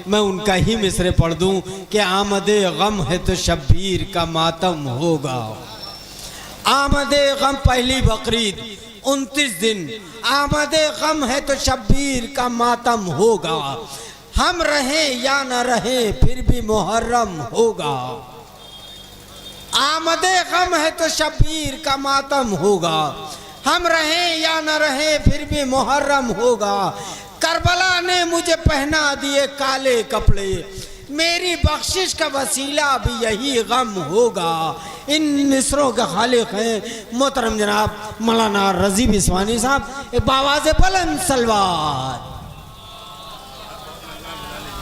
मैं उनका ही मिसरे पढ़ दूं कि आमदे गम है तो शब्बीर का मातम होगा। आमदे गम पहली बकरीद 29 दिन, आमदे गम है तो शब्बीर का मातम होगा। हम रहे या न रहे फिर भी मुहर्रम होगा। आमदे गम है तो शब्बीर का मातम होगा। हम रहे या न रहे फिर भी मुहर्रम होगा। करबला ने मुझे पहना दिए काले कपड़े, मेरी बख्शिश का वसीला भी यही गम होगा। इन मिसरों के खालिक हैं मोहतरम जनाब मौलाना रज़ी बिस्वानी साहब। एक बावाज़े बुलंद सलवात।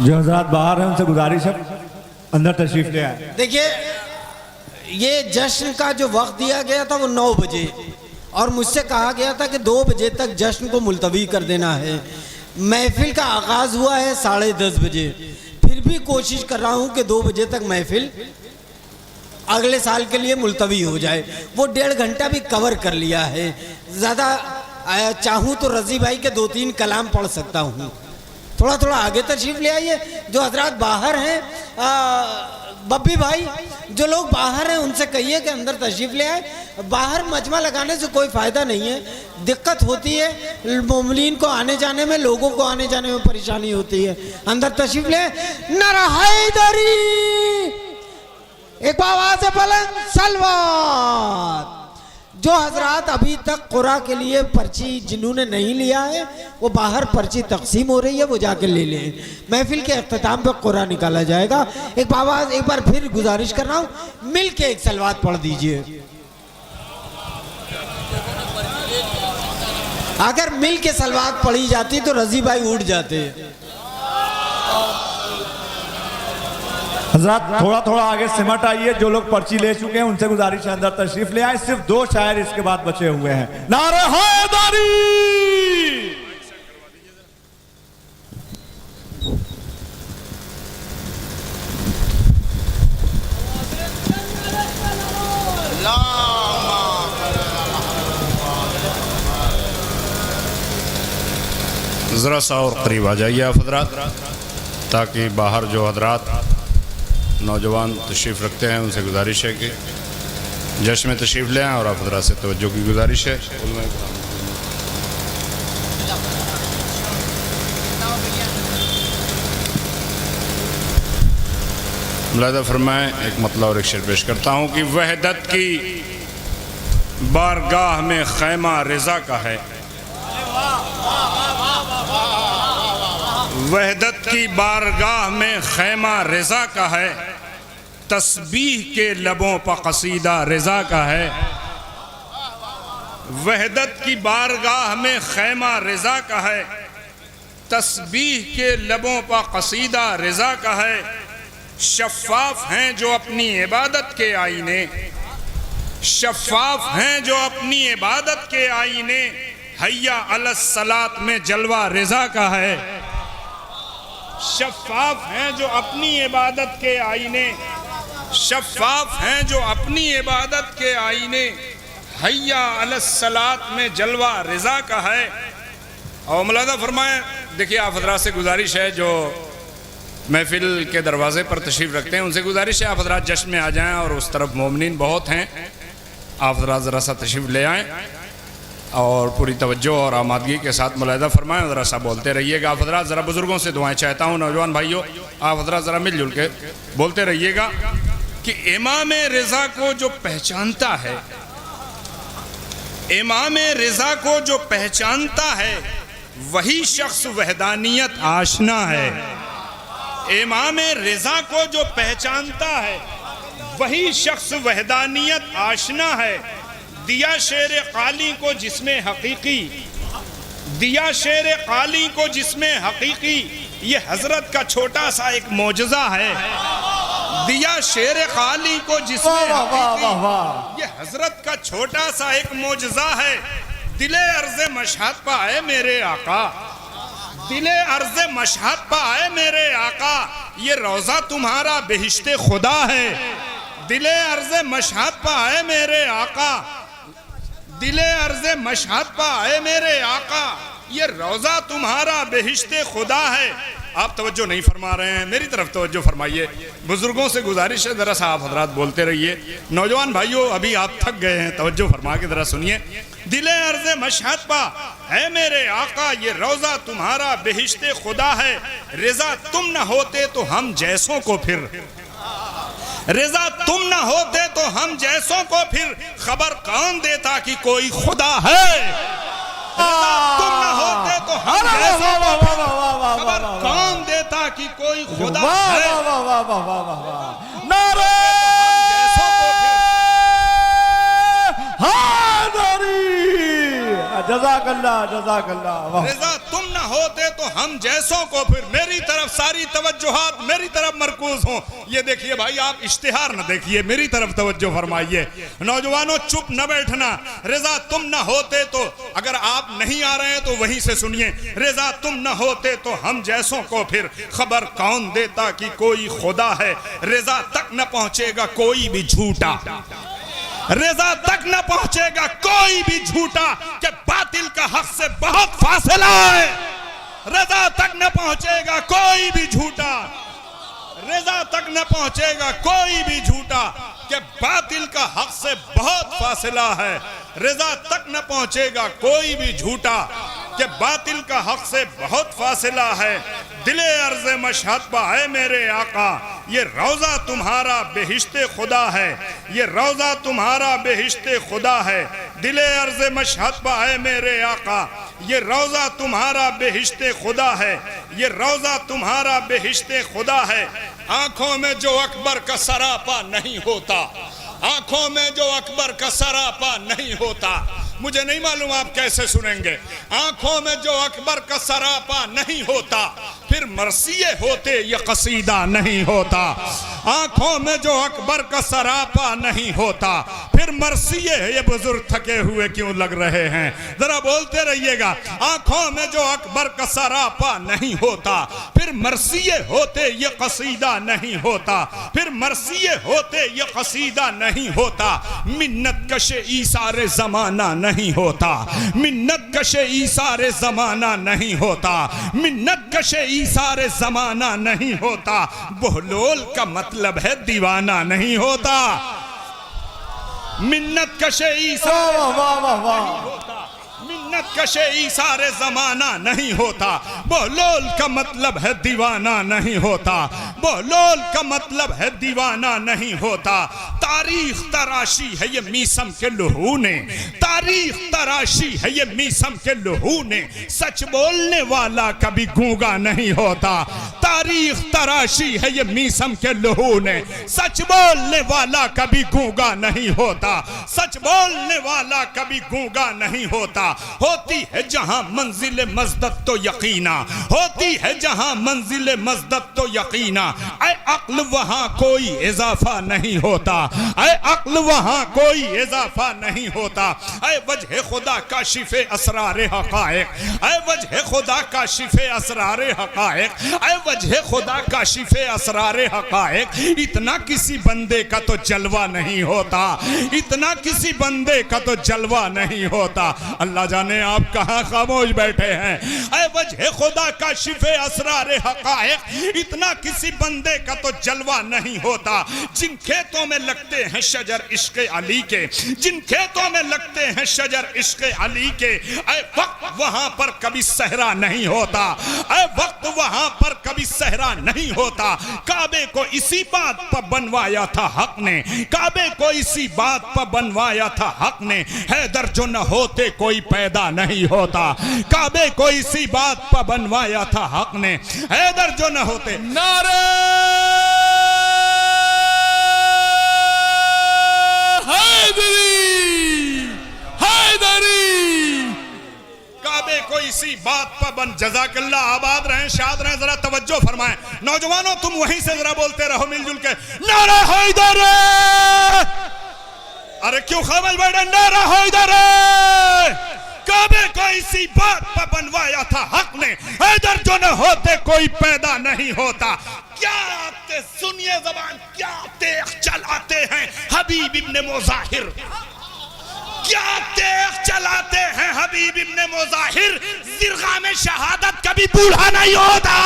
जो हजरात बाहर हैं उनसे गुजारिश है अंदर तशरीफ ले आए। देखिए, ये जश्न का जो वक्त दिया गया था वो 9 बजे, और मुझसे कहा गया था कि 2 बजे तक जश्न को मुलतवी कर देना है। महफिल का आगाज़ हुआ है 10:30 बजे। फिर भी कोशिश कर रहा हूँ कि 2 बजे तक महफिल अगले साल के लिए मुलतवी हो जाए। वो 1.5 घंटा भी कवर कर लिया है। ज़्यादा चाहूँ तो रज़ी भाई के 2-3 कलाम पढ़ सकता हूँ। थोड़ा थोड़ा आगे तशरीफ ले आइए। जो हजरात बाहर हैं, बब्बी भाई, जो लोग बाहर हैं उनसे कहिए कि अंदर तशरीफ ले आए। बाहर मजमा लगाने से कोई फ़ायदा नहीं है, दिक्कत होती है मोमिनीन को आने जाने में, लोगों को आने जाने में परेशानी होती है। अंदर तशरीफ ले। नारा हैदरी, एक आवाज़ बुलंद सलवात। जो हजरात अभी तक कुरा के लिए पर्ची जिन्होंने नहीं लिया है, वो बाहर पर्ची तकसीम हो रही है, वो जाके ले लें। महफिल के अख्ताम पे कुरा निकाला जाएगा। एक बार फिर गुजारिश कर रहा हूँ, मिल के एक सलवात पढ़ दीजिए। अगर मिल के सलवात पढ़ी जाती तो रज़ी भाई उठ जाते। हजरात थोड़ा थोड़ा आगे सिमट आइए। जो लोग पर्ची ले चुके हैं उनसे गुजारिश है अंदर तशरीफ ले आए। सिर्फ 2 शायर इसके बाद बचे हुए हैं। नारे हैदरी। ज़रा सा और करीब आ जाइए आप हजरात, ताकि बाहर जो हजरात नौजवान तशरीफ़ रखते हैं उनसे गुजारिश है कि जश्न में तशरीफ़ ले आएँ। और आप हजरात से तवज्जो की गुजारिश है। मुलाहिज़ा फरमाएँ, एक मतलब और एक शेर पेश करता हूँ कि वहदत की बारगाह में खैमा रज़ा का है, वहदत की बारगाह में खैमा रज़ा का है, तस्बीह के लबों पर कसीदा रज़ा का है। वहदत की बारगाह में खैमा रज़ा का है, तस्बीह के लबों पर कसीदा रज़ा का है। शफ़ाफ़ हैं जो अपनी इबादत के आईने, शफ़ाफ़ हैं जो अपनी इबादत के आईने, हैया अलस सलात में जलवा रज़ा का है। शफ़ाफ़ हैं जो अपनी इबादत के आईने, शफ़ाफ़ हैं जो अपनी इबादत के आईने, हैया अलस सलात में जलवा रज़ा का है। और मुलाहिज़ा फरमाएं, देखिए आप हज़रात से गुजारिश है जो महफिल के दरवाज़े पर तशरीफ़ रखते हैं उनसे गुजारिश है आप हज़रात जश्न में आ जाएं। और उस तरफ मोमिनीन बहुत हैं, आप हज़रात ज़रा सा तशरीफ़ ले आएँ और पूरी तवज्जो और आमादगी के साथ मुलाहिज़ा फरमाएं। ज़रा सा बोलते रहिएगा आप हज़रात। ज़रा बुज़ुर्गों से दुआएं चाहता हूँ, नौजवान भाइयों आप हज़रात ज़रा मिलजुल के बोलते रहिएगा कि इमाम रज़ा को जो पहचानता है, इमाम रज़ा को जो पहचानता है वही शख्स वहदानियत आशना है। इमाम रज़ा को जो पहचानता है वही शख्स वहदानियत आशना है। दिया शेर काली को जिसमें हकीकी, दिया शेर काली को जिसमें हकीकी, ये हजरत का छोटा सा एक मौजज़ा है। दिया शेर काली को जिसमें हकीकी, ये हजरत का छोटा सा एक मौजज़ा है। दिले अर्ज़े मशहद पर आए मेरे आका, दिले अर्ज़े मशहद पर आए मेरे आका, ये रोज़ा तुम्हारा बेहिश्ते खुदा है। दिले अर्ज़े मशहद पर आए मेरे आका, दिले अर्ज़े मशहद पर आए मेरे आका, ये रोज़ा तुम्हारा बेहिश्ते खुदा है। आप तवज्जो नहीं फरमा रहे हैं, मेरी तरफ तवज्जो फरमाइए। बुजुर्गों से गुजारिश है जरा सा आप हजरात बोलते रहिए। नौजवान भाइयों अभी आप थक गए हैं, तवज्जो फरमा के जरा सुनिए। दिले अर्ज़े मशहद पा है मेरे आका, ये रोजा तुम्हारा बेहिश्ते खुदा है। रिजा तुम न होते तो हम जैसों को फिर, रिजा तुम न होते तो हम जैसों को फिर खबर कौन देता कि कोई खुदा है। रिजा तुम न होते तो हम जैसों को फिर खबर कौन देता कि कोई खुदा है। नारे जज़ाकल्लाह जज़ाकल्लाह। रिजा तुम न होते तो हम जैसों को फिर, मेरी तरफ सारी तवज्जुहात मेरी तरफ मरकूज हो। ये देखिए भाई आप इश्तिहार न देखिए, मेरी तरफ तवज्जो फरमाइए। नौजवानों चुप न बैठना। रिजा तुम न होते तो, अगर आप नहीं आ रहे हैं तो वहीं से सुनिए। रिजा तुम न होते तो हम जैसों को फिर खबर कौन देता कि कोई खुदा है। रिजा तक न पहुंचेगा कोई भी झूठा, रिजा तक न पहुंचेगा कोई भी झूठा, कि बातिल का हक से बहुत फासला है। रिजा तक न पहुंचेगा कोई भी झूठा, रिजा तक न पहुंचेगा कोई भी झूठा, कि बातिल का हक से बहुत फासला है। रिजा तक न पहुंचेगा कोई भी झूठा, कि बातिल का हक से बहुत फासला है। दिले अर्ज़े मशहद पा है मेरे आका, ये रोजा तुम्हारा बेहिश्ते खुदा है। ये रोजा तुम्हारा बेहिश्ते खुदा है। दिले अर्ज़े मशहद पा है मेरे आका, ये रोजा तुम्हारा बेहिश्ते खुदा है। ये रोजा तुम्हारा बेहिश्ते खुदा है। आंखों में जो अकबर का सरापा नहीं होता, आंखों में जो अकबर का सरापा नहीं होता। मुझे नहीं मालूम आप कैसे सुनेंगे। आंखों में जो अकबर का सरापा नहीं होता, फिर मरसिए होते ये कसीदा नहीं होता। आंखों में जो अकबर का सरापा नहीं होता, फिर मरसिए, ये बुजुर्ग थके हुए क्यों लग रहे हैं, जरा बोलते रहिएगा। आंखों में जो अकबर का सरापा नहीं होता, फिर मरसिए होते ये कसीदा नहीं होता। फिर मरसिए होते ये कसीदा नहीं होता। मिन्नत कशे ईसारे जमाना नहीं होता, मिन्नत कशे ईसारे जमाना नहीं होता, मिन्नत कशे ईसारे जमाना नहीं होता। बहलोल का मतलब है दीवाना नहीं होता। मिन्नत कशे ईसारे नहीं होता, मिन्नत कशे ईसारे जमाना नहीं होता। बहलोल का मतलब है दीवाना नहीं होता, बहलोल का मतलब है दीवाना नहीं होता। तारीख तराशी है ये मीसम के लहू ने, तारीख तराशी है ये मीसम के लहू ने। सच बोलने वाला कभी गूंगा नहीं होता। तारीख तराशी है ये मीसम के लहू ने, सच बोलने वाला कभी गूंगा नहीं होता। सच बोलने वाला कभी गूंगा नहीं होता। होती है जहां मंजिल मज़दत तो यकीना, होती है जहां मंजिल मज़दत तो यकीना। ऐ अक्ल वहां कोई इजाफा नहीं होता, ऐ अक्ल वहां कोई इजाफा नहीं होता। ऐ वजह खुदा का शिफे असरारे हकायक, ऐ वजह खुदा का शिफे असरारे हकायक, ऐ वजह खुदा का शिफे असरारे हकायक। इतना किसी बंदे का तो जलवा नहीं होता, इतना किसी बंदे का तो जलवा नहीं होता। अल्लाह जाने आप कहां खामोश बैठे हैं। ऐ वजह खुदा का शिफे असरारे हकायक, इतना किसी बंदे का तो जलवा नहीं होता। जिन खेतों में लगते हैं शजर इश्क़े अली के, जिन खेतों में लगते हैं शजर इश्क़े अली के, ऐ वक्त वहां पर कभी सहरा नहीं होता, ऐ वक्त वहां पर कभी सहरा नहीं होता। काबे को इसी बात पर बनवाया था हक ने, काबे को इसी बात पर बनवाया था हक ने। हैदर जो न होते कोई पैदा नहीं होता, काबे को इसी बात पर बनवाया था हक ने। हैदर जो न होते, नारे काबे को इसी बात पर बन। जज़ाकल्लाह, आबाद रहें, शाद रहें, जरा तवज्जो फरमाएं। नौजवानों तुम वहीं से जरा बोलते रहो मिलजुल के, नारा हैदर। अरे क्यों खामोश बैठे, नारा हैदर। काबे को इसी बात पर बनवाया था हक ने, हैदर जो न होते कोई पैदा नहीं होता। क्या आते, सुनिए जबान, क्या तेज चलाते हैं हबीब इब्ने मुज़ाहिर, क्या तेज चलाते हैं हबीब इब्ने मुज़ाहिर। जिरगा में शहादत कभी बूढ़ा नहीं होता,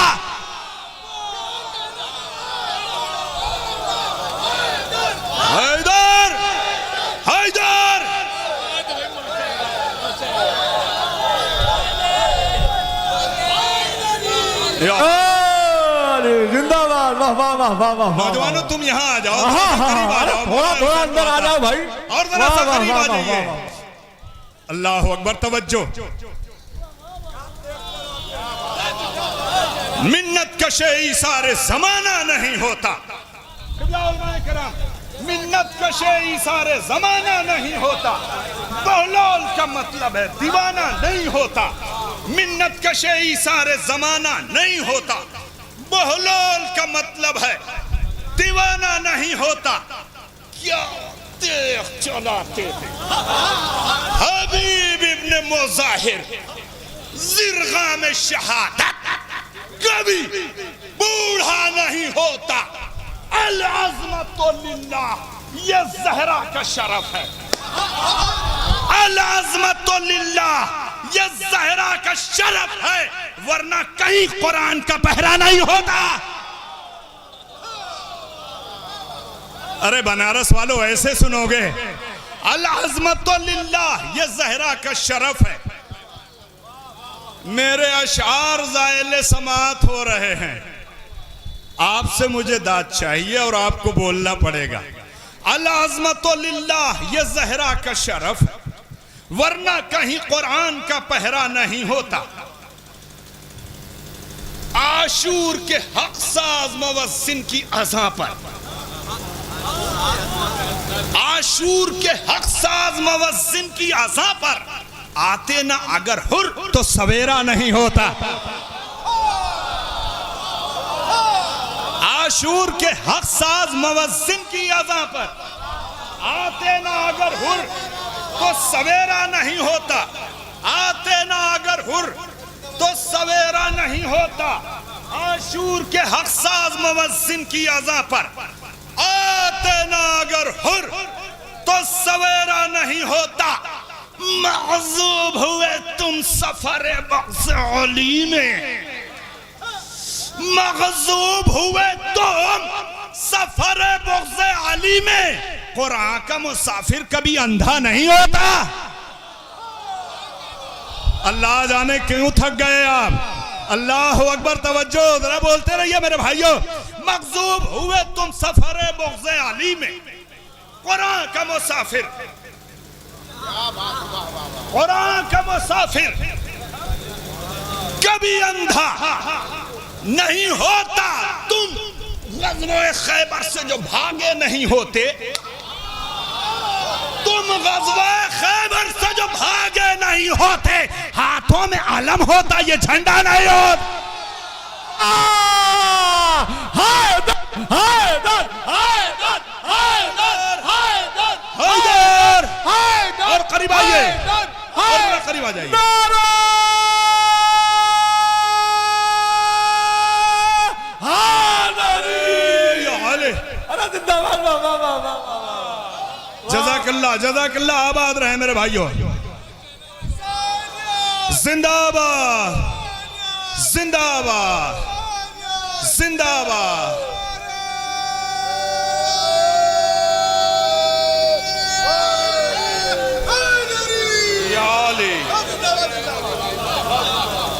वाह वाह वाह वाह वाह नौजवानों तुम यहाँ आ जाओ, हाँ, हाँ, करीब आ हाँ, जाओ, थोड़ा थोड़ा अंदर आ जाओ भाई, और जरा सा वाह, करीब वाह, आ वाह, जाइए। वाह, अल्लाह अकबर, तवज्जो। मिन्नत कशे इसारे जमाना नहीं होता। मिन्नत कशे इसारे जमाना नहीं होता, बहलोल का मतलब है दीवाना नहीं होता। मिन्नत कशे इसारे जमाना नहीं होता, बहलोल का मतलब है दीवाना नहीं होता। क्या देख चलाते थे हबीब इब्ने मुज़ाहिर, जिरगा में शहादत कभी बूढ़ा नहीं होता। अल अज़मतु लिल्लाह, ये ज़हरा का शरफ है। अल अज़मतु लिल्लाह, ये ज़हरा का शरफ है, वरना कहीं कुरान का पहरा नहीं होता। अरे बनारस वालों ऐसे सुनोगे, अल अज़मतु लिल्लाह, ये ज़हरा का शरफ है। मेरे अशार ज़ाइल समात हो रहे हैं, आपसे मुझे दाद चाहिए और आपको बोलना पड़ेगा। अल अज़मतु लिल्लाह, ये ज़हरा का शरफ है, वरना कहीं कुरान का पहरा नहीं होता। आशूर के हक साज मुवज्जिन की अज़ा पर, आशूर के हक साज मुवज्जिन की अज़ा पर आते ना अगर हुर तो सवेरा नहीं होता। आशूर के हक साज मुवज्जिन की अज़ा पर आते ना अगर हुर तो सवेरा नहीं होता। आते ना अगर हुर तो सवेरा नहीं होता। आशूर के हक साज मुवज्जिन की अज़ा पर आते ना अगर हुर तो सवेरा नहीं होता। मग़ज़ूब हुए तुम सफर बग़्ज़ अली में, मग़ज़ूब हुए तुम सफर बग़्ज़ अली में। कुरान का मुसाफिर कभी अंधा नहीं होता। अल्लाह जाने क्यों थक गए आप। अल्लाह अकबर, तवज्जो, जरा बोलते रहिए मेरे भाइयों। मग़ज़ूब हुए तुम सफर बग़्ज़ अली में, कुरान का मुसाफिर, कुरान का मुसाफिर कभी अंधा नहीं होता। तुम ग़ज़वे खैबर से जो भागे नहीं होते, तुम ग़ज़वे खैबर से जो भागे नहीं होते, हाथों में अलम होता, ये झंडा नहीं होता। हैदर हैदर हैदर हैदर हैदर हैदर, हैदर, और करीब आइए, हैदर, और करीब आ जाइए। जज़ाकल्लाह, जज़ाकल्लाह, आबाद रहे मेरे भाइयों। जिंदाबाद, जिंदाबाद, जिंदाबाद।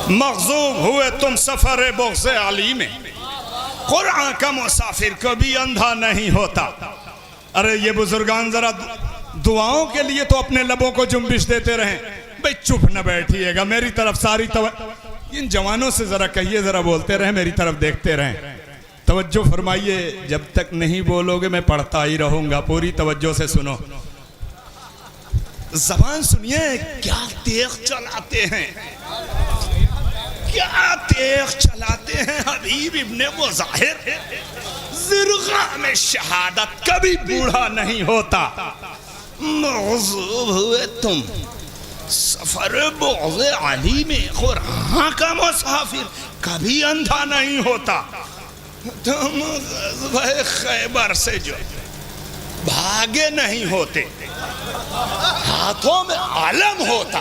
मग़ज़ूब हुए तुम सफर बग़्ज़ अली में, कुरान का मुसाफिर कभी अंधा नहीं होता। अरे ये बुजुर्गान जरा दुआओं के लिए तो अपने लबों को जुम्बिश देते रहें। भाई चुप न बैठिएगा, मेरी तरफ सारी इन जवानों से जरा कहिए, जरा बोलते रहें, मेरी तरफ देखते रहें, तवज्जो फरमाइए। जब तक नहीं बोलोगे मैं पढ़ता ही रहूंगा, पूरी तवज्जो से सुनो। ज़बान सुनिए, क्या तेज चलाते हैं, क्या तेज चलाते हैं। हबीब इब्ने मुज़ाहिर, जिरगा में शहादत कभी बूढ़ा नहीं होता। मग़ज़ूब हुए तुम सफर बग़्ज़ अली में, कुरान का मुसाफिर कभी अंधा नहीं होता। तुम ग़ज़वे खैबर से जो भागे नहीं होते, हाथों में आलम होता,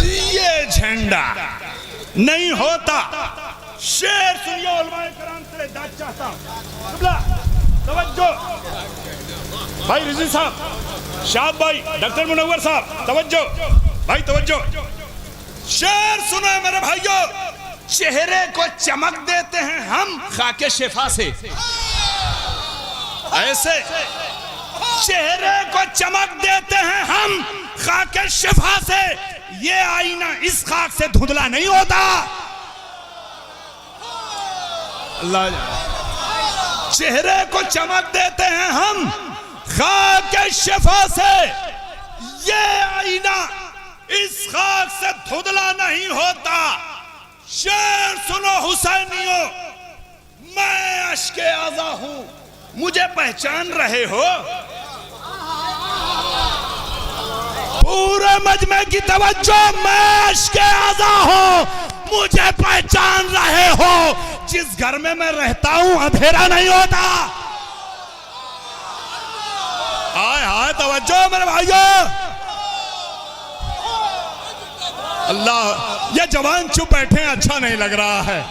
ये झंडा नहीं होता। शेर सुनिए, उलमाए कराम से दाद चाहता हूं। तवज्जो भाई, रिजवी साहब, शाद भाई, डॉक्टर मुनव्वर साहब, तवज्जो भाई, तवज्जो। शेर सुनो मेरे भाइयों, चेहरे को चमक देते हैं हम खाके शिफा से। ऐसे चेहरे को चमक देते हैं हम खाके शिफा से। ये आईना इस खाक से धुंधला नहीं होता। अल्लाह, चेहरे को चमक देते हैं हम खाके शिफा से। ये आईना इस खाक से धुंधला नहीं होता। शेर सुनो हुसैनियों, मैं अश्के आज़ा हूं, मुझे पहचान रहे हो? पूरे मजमे की तवज्जो, मैं अश्के आज़ा हूं, मुझे पहचान रहे हो? जिस घर में मैं रहता हूं अंधेरा नहीं होता। हाय हाय, तवज्जो मेरे भाइयों। अल्लाह, ये जवान चुप बैठे हैं, अच्छा नहीं लग रहा है।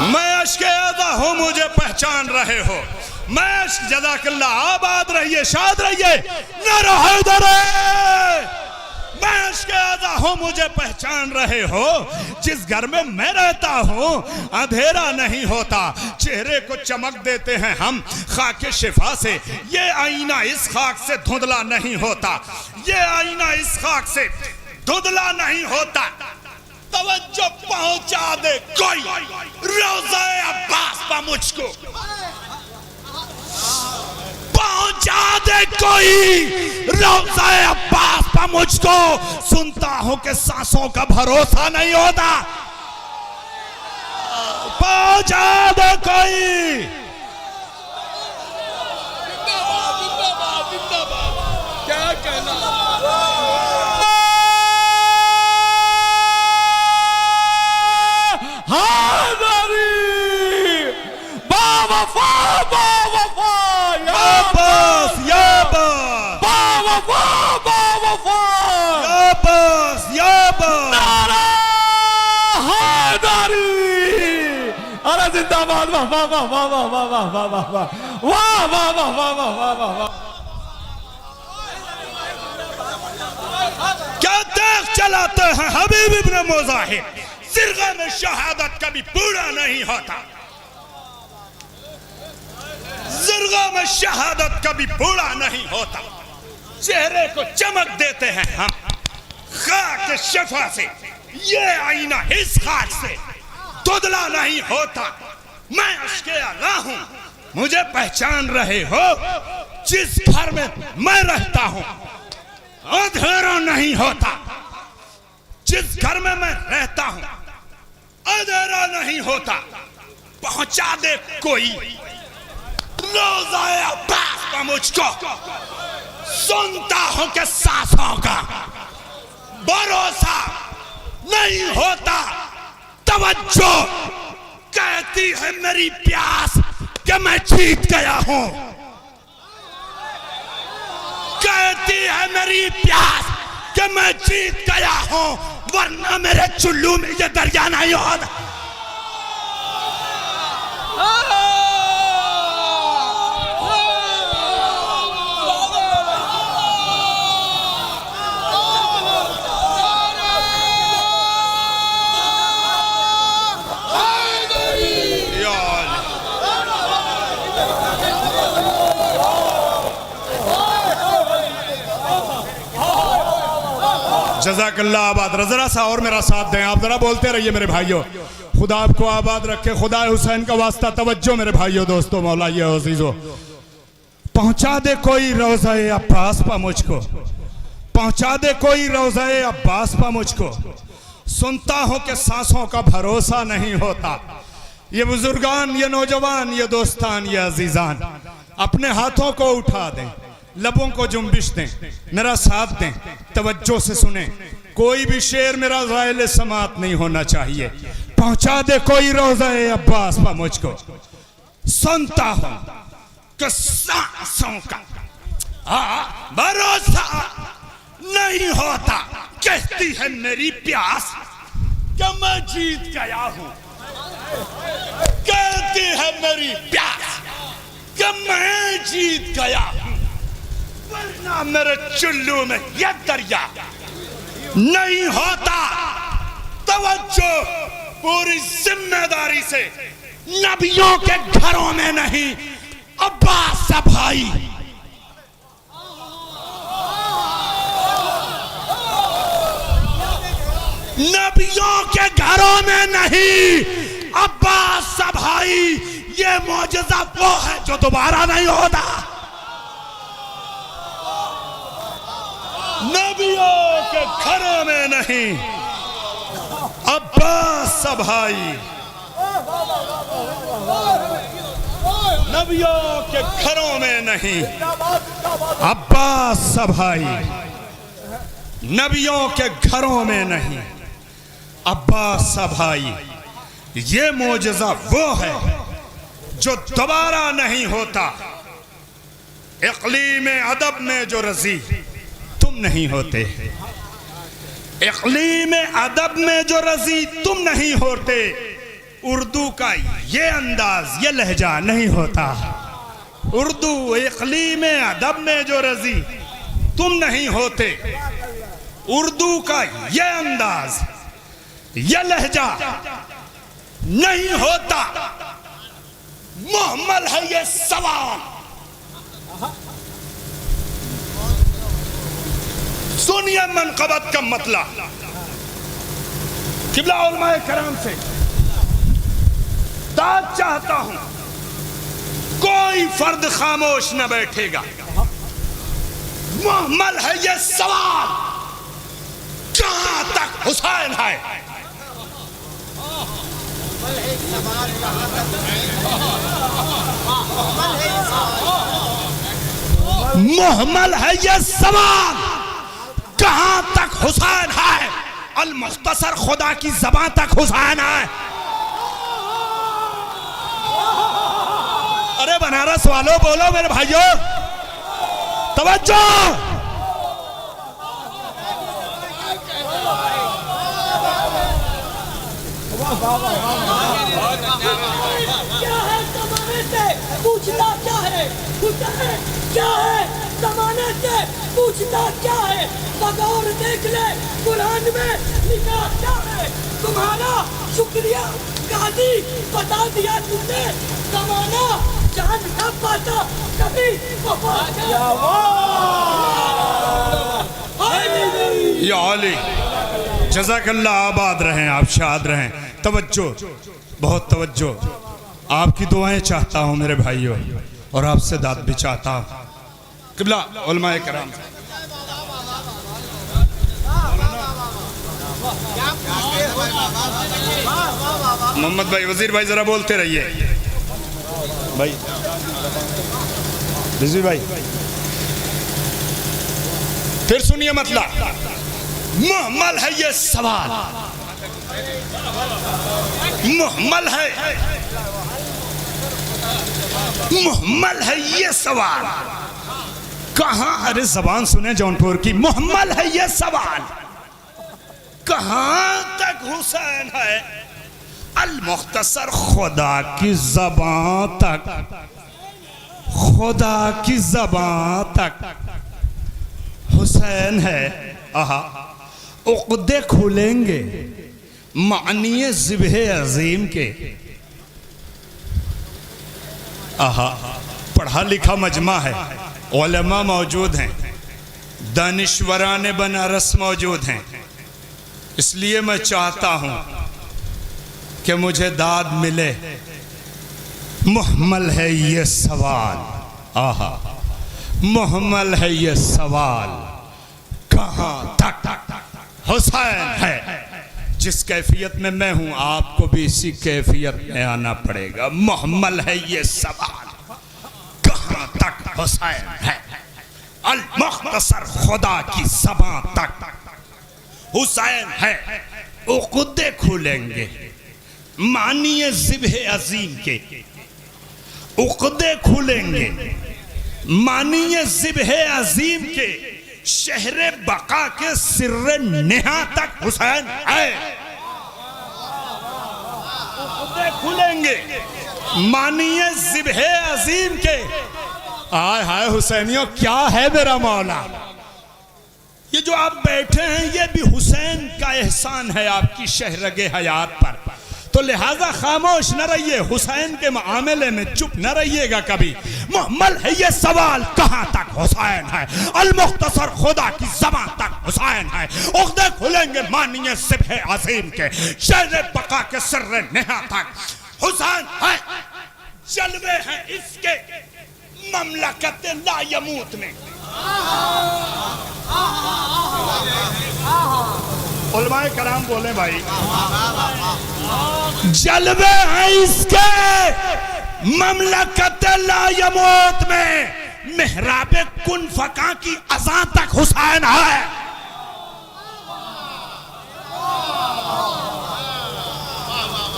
मैं अश्के आज़ा हूं, मुझे पहचान रहे हो? मैं जज़ाकल्लाह, आबाद रहिए, शाद रहिए, नारा हैदर। मैं अश्के आज़ा हूं, मुझे पहचान रहे हो? जिस घर में मैं रहता हूं अंधेरा नहीं होता। चेहरे को चमक देते हैं हम खाके शिफा से। ये आईना इस खाक से धुंधला नहीं होता। ये आईना इस खाक से धुंधला नहीं होता। तवज्जो पहुंचा दे कोई रोज़े अब्बास पर मुझको, पहुंचा दे कोई रोज़े अब्बास पर मुझको। सुनता हूं कि सांसों का भरोसा नहीं होता। पहुंचा दे कोई। क्या कहना? अरे जिंदाबाद, वाह वाह वाह वाह वाह वाह वाह वाह वाह वाह वाह वाह वाह वाह वाह वाह वाह वाह। क्या देख चलाते हैं हबीब इब्न मुज़ाहिर। सिरगा में शहादत कभी पूरा नहीं होता। सिरगा में शहादत कभी पूरा नहीं होता। चेहरे को चमक देते हैं हम खाक शिफा से। ये आईना इस खाक से धुंधला नहीं होता। मैं अश्के आज़ा हूं, मुझे पहचान रहे हो? जिस घर में मैं रहता हूं अंधेरा नहीं होता। जिस घर में मैं रहता हूं अंधेरा नहीं होता। पहुंचा दे कोई रोज़े अब्बास पर मुझको। सुनता हूं कि सांसों का भरोसा नहीं होता। तवज्जो, कहती है मेरी प्यास कि मैं जीत गया हूं। कहती है मेरी प्यास कि मैं जीत गया हूं, वरना मेरे चुल्लू में ये दरिया नहीं होता। जज़ाकल्लाह आबाद। जरा सा और मेरा साथ दें, आप जरा बोलते रहिए मेरे भाइयों। खुदा आपको आबाद रखे, खुदा हुसैन का वास्ता। तवज्जो मेरे भाइयों, दोस्तों, मौलाये अज़ीज़ों, पहुंचा दे कोई रोज़े अब्बास पर मुझको। पहुंचा दे कोई रोज़े अब्बास पर मुझको। सुनता हूं कि सांसों का भरोसा नहीं होता। ये बुजुर्गान, ये नौजवान, ये दोस्तान, ये अजीजान, अपने हाथों को उठा दें, लबों को जुम्बिश दें, मेरा साथ दें, तवज्जो से सुने। कोई भी शेर मेरा ज़ाइल समात नहीं होना चाहिए। पहुंचा दे कोई रोज़े अब्बास पर मुझको। सुनता हूं कि सांसों का भरोसा नहीं होता। कहती है मेरी प्यास कि मैं जीत गया हूं। कहती है मेरी प्यास कि मैं जीत गया, वरना मेरे चुल्लू में यह दरिया नहीं होता। तवज्जो, पूरी जिम्मेदारी से, नबियों के घरों में नहीं, अब्बास भाई। नबियों के घरों में नहीं, अब्बास भाई। ये मौजज़ा वो है जो दोबारा नहीं होता। नबियों के घरों में नहीं, अब्बास भाई। नबियों के घरों में नहीं, अब्बास भाई। नबियों के घरों में नहीं, अब्बास भाई। ये मौजज़ा वो है जो दोबारा नहीं होता। इक़लीम अदब में जो रज़ी तुम नहीं होते, इक़लीम अदब में जो रज़ी तुम नहीं होते, उर्दू का ये अंदाज, ये लहजा नहीं होता। उर्दू इक़लीम अदब में जो रज़ी तुम नहीं होते, उर्दू का ये अंदाज, ये लहजा नहीं होता। मुहम्मल है ये सवाल। सुनिए मनक़बत का मतलब। क़िबला उलमाए करम से दाद चाहता हूं, कोई फर्द खामोश न बैठेगा। मुहम्मल है ये सवाल, कहां तक हुसैन है? मुहम्मल है ये सवाल, कहां तक हुसैन है? अल मुख्तसर खुदा की ज़बान तक हुसैन है। अरे बनारस वालों बोलो मेरे भाइयों, तवज्जो। क्या है ज़माने से पूछता क्या है? क्या है ज़माने से पूछता क्या है? बगौर देख ले कुरान में लिखा क्या है? तुम्हारा शुक्रिया गाजी बता दिया तुमने। ज़माना जान न पाता कभी वफा। या अली, जज़ाकल्लाह, आबाद रहें, आप शाद रहें। तवज्जो, बहुत तवज्जो। आपकी दुआएं चाहता हूं मेरे भाइयों, और आपसे दाद भी चाहता हूं। क़िबला उलमाए कराम, मोहम्मद भाई, वजीर भाई, जरा बोलते रहिए भाई। रिजवी भाई, फिर सुनिए मतलब। मुहम्मल है ये सवाल, मुहम्मल है, मुहम्मल है ये सवाल। कहां, अरे जबान सुने जौनपुर की, मुहम्मल है ये सवाल, कहां तक हुसैन है? अल मुख्तसर खुदा की ज़बान तक, खुदा की ज़बान तक हुसैन है। आहा, उक़दे खुलेंगे मानिए ज़िब्ह अज़ीम के। आहा, पढ़ा लिखा मजमा है, उलमा मौजूद हैं, दानिश्वरान बनारस मौजूद हैं। इसलिए मैं चाहता हूं कि मुझे दाद मिले। मुहम्मल है ये सवाल, आहा, मुहम्मल है ये सवाल, कहां तक हुसैन है? जिस कैफियत में मैं हूं, आपको भी इसी कैफियत में आना पड़ेगा। मुहम्मल है ये सवाल, कहां तक हुसैन है? अल मुख्तसर खुदा की ज़बान तक हुसैन है। उक़दे खुलेंगे मानिए ज़िब्ह अज़ीम के, उक़दे खुलेंगे मानिए ज़िब्ह अज़ीम के। शहरे बका के सिर्रे नेहा तक हुसैन है। उक़दे खुलेंगे मानिए ज़िब्हे अजीम के। आय हाय हुसैनियों, क्या है मेरा मौला। ये जो आप बैठे हैं ये भी हुसैन का एहसान है आपकी शहरगे हयात पर। तो लिहाजा खामोश न रहिए, हुसैन के मामले में चुप न रहिएगा कभी। मुहम्मल है ये सवाल कहाँ तक हुसैन है, अल मुख्तसर खुदा की ज़बां तक हुसैन है। उख्दे खुलेंगे मानिए ज़िब्हे अज़ीम के, शहर बका के सिर्रे नेहा तक हुसैन है। जलवे हैं इसके ममलकत ला यमूत में। उलमाए कराम बोले भाई, जलवे हैं इसके ममलकत ला यमूत में। मेहराबे कुन फका की अज़ां तक हुसैन है।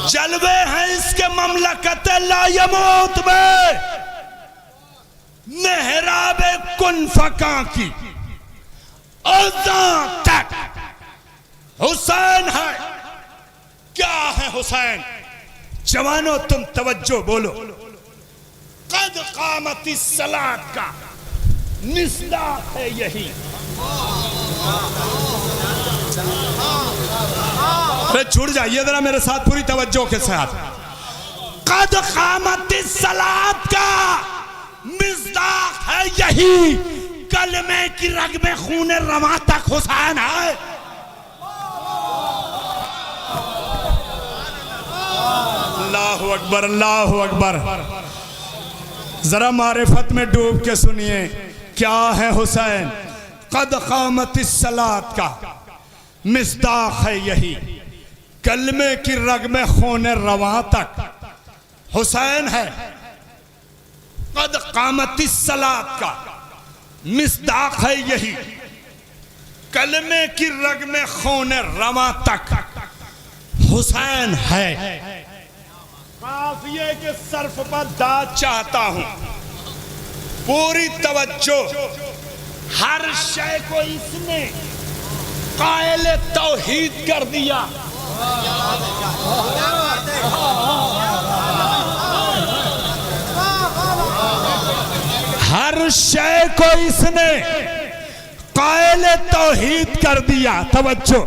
जलवे हैं इसके ममलकत ला यमूत में। मेहराबे कुन फका की अज़ां तक हुसैन है। क्या है हुसैन? जवानों तुम तवज्जो बोलो। कद कामती सलात का मिसदाक है यही। अरे छुड़ जाइए जरा मेरे साथ पूरी तवज्जो के साथ। कद कामती सलात का मिसदाक है यही। कलमे की रग में खूने रवा तक हुसैन है। अल्लाहु अकबर, अल्लाहु अकबर। जरा मारिफत में डूब के सुनिए क्या है हुसैन। कद कामत सलात का मिसदाक है यही। कलमे की रग में खूने रवा तक हुसैन है। कद कामत सलात का मिसदाक है यही। कलमे की रग में खूने रवा तक हुसैन है। काफिये के सर्फ पर दाद चाहता हूं, पूरी तवज्जो। हर शय को इसने कायल तौहीद कर दिया। हर शय को इसने कायल तौहीद कर दिया। तवज्जो,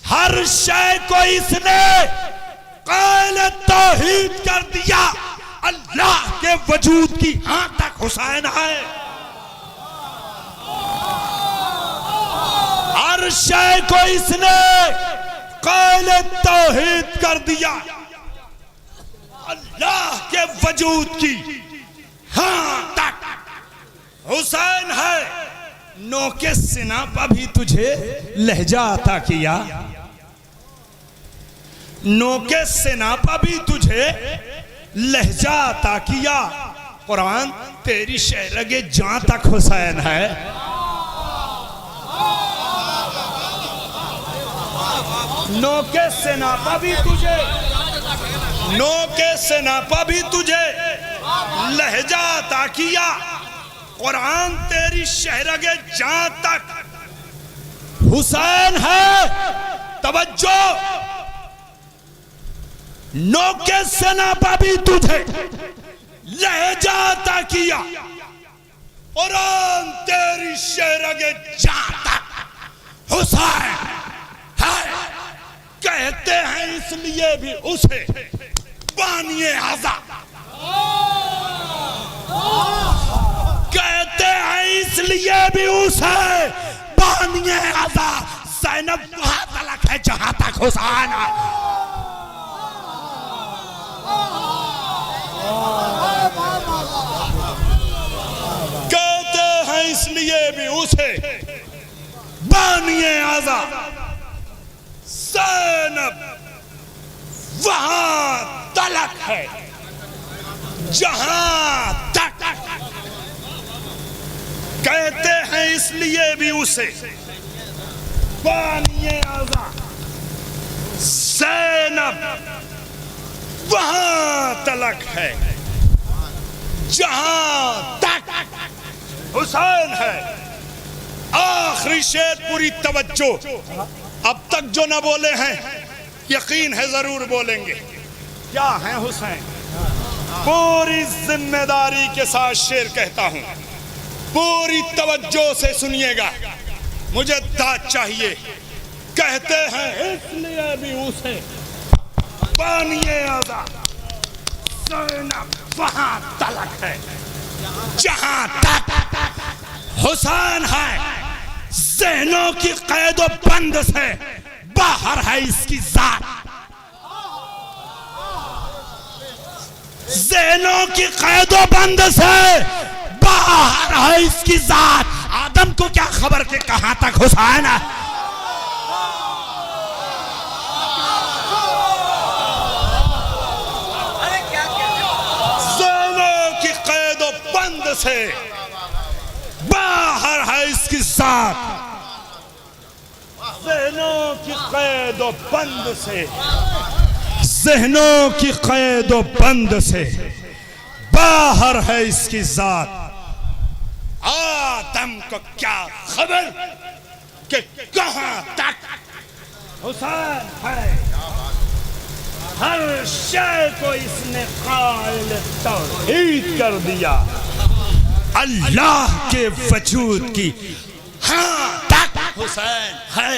हर शय को इसने कायल तौहीद कर दिया। अल्लाह के वजूद की हां तक हुसैन है। हर शय को इसने कायल तौहीद कर दिया। अल्लाह के वजूद की हां तक हुसैन है। नोके सिना पर भी तुझे लहजा अता किया। नोके सिना पर भी तुझे लहजा अता किया। कुरान तेरी शहरगे जां तक हुसैन है। नोके सिना पर भी तुझे, नोके सिना पर भी तुझे लहजा अता किया। कुरान तेरी शहरगे जां तक हुसैन है। तवज्जो, नोके सेना पर भी तुझे लहजा अता किया। कुरान तेरी शहरगे जां तक हुसैन है। कहते हैं इसलिए भी उसे बानिए आज़ा। कहते हैं इसलिए भी उसे बानिए आज़ा। ज़ैनब वहां तलक है जहां तक हुसैन है। कहते हैं इसलिए भी उसे बानिए आज़ा। ज़ैनब वहां तलक है जहां तक। कहते हैं इसलिए भी उसे बानिए आज़ा। ज़ैनब वहां तलक है जहां तक हुसैन है। आखिरी शेर, पूरी तवज्जो। अब तक जो न बोले हैं यकीन है जरूर बोलेंगे। क्या है हुसैन? पूरी जिम्मेदारी के साथ शेर कहता हूं, पूरी तवज्जो से सुनिएगा। मुझे दाद चाहिए, कहते हैं इसलिए भी उसे बानिए आज़ाद वहां तलक है जहां तक हुसैन है। ज़हनों की कैदो बंद से बाहर है इसकी जात, ज़हनों की कैदो बंद से बाहर है इसकी जात। आदम को क्या खबर कि कहां तक हुसैन है। ज़हनों की कैदो बंद से बाहर है इसकी जात, ज़हनों की कैदो बंद से, ज़हनों की कैदो बंद से बाहर है इसकी जात। आदम को क्या खबर कि कहां तक हुसैन है। हर शय को इसने कायल तौहीद कर दिया। अल्लाह के वजूद की हाँ तक हुसैन है।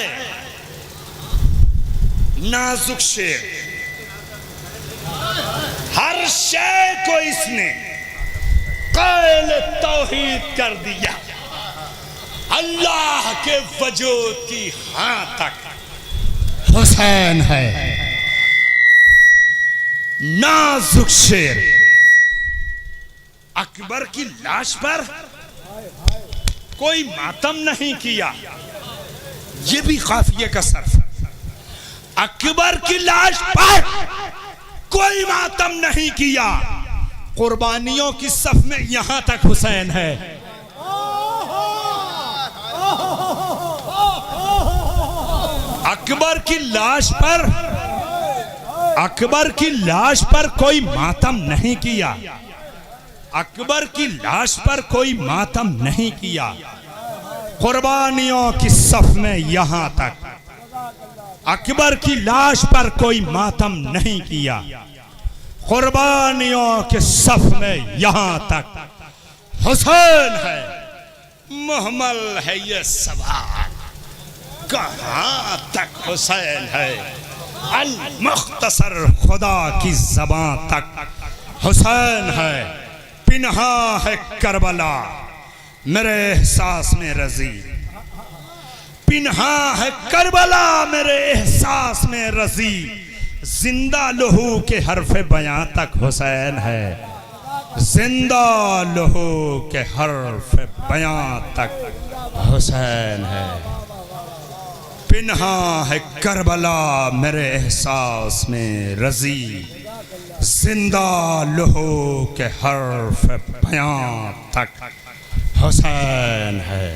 नाजुक शेर, हर शय को इसने कायल तौहीद कर दिया। अल्लाह के वजूद की हाँ तक हुसैन है। नाजुक शेर, अकबर की लाश पर कोई मातम नहीं किया, ये भी काफिये का सर्फ। अकबर की लाश पर कोई मातम नहीं किया, कुर्बानियों की सफ में यहां तक हुसैन है। अकबर की लाश पर, अकबर की लाश पर कोई मातम नहीं किया, अकबर की लाश पर कोई मातम नहीं किया, कुर्बानियों की सफ में यहां तक। अकबर की लाश पर कोई मातम नहीं किया, कुर्बानियों के सफ में यहां तक हुसैन है। मुहम्मल है ये सवाल, कहां तक हुसैन है। अल मुख्तसर खुदा की ज़बां तक हुसैन है। पिन्हा है करबला मेरे एहसास में रजी, पिन्हा है करबला मेरे एहसास में रजी। जिंदा लहू के हरफे बयां तक हुसैन है, जिंदा लहू के हरफे बयां तक हुसैन है। पिन्हा है करबला मेरे एहसास में रजी, जिंदा लहू के हर्फ बयां तक हुसैन है।